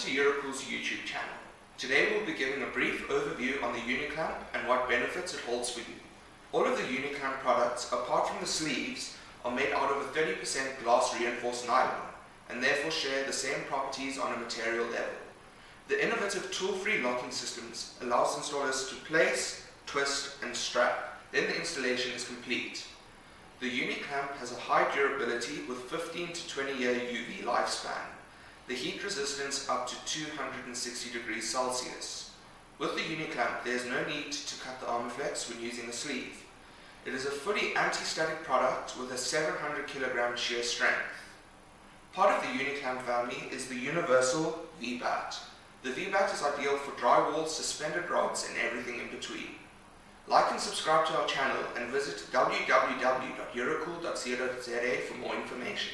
to Eurocool's YouTube channel. Today we'll be giving a brief overview on the Uniclamp and what benefits it holds for you. All of the Uniclamp products, apart from the sleeves, are made out of a 30% glass reinforced nylon and therefore share the same properties on a material level. The innovative tool-free locking systems allows installers to place, twist and strap, then the installation is complete. The Uniclamp has a high durability with 15 to 20 year UV lifespan. The heat resistance up to 260 degrees Celsius. With the Uniclamp, there is no need to cut the Armorflex when using a sleeve. It is a fully anti-static product with a 700 kg shear strength. Part of the Uniclamp family is the universal V-Bat. The V-Bat is ideal for drywall, suspended rods and everything in between. Like and subscribe to our channel and visit www.eurocool.co.za for more information.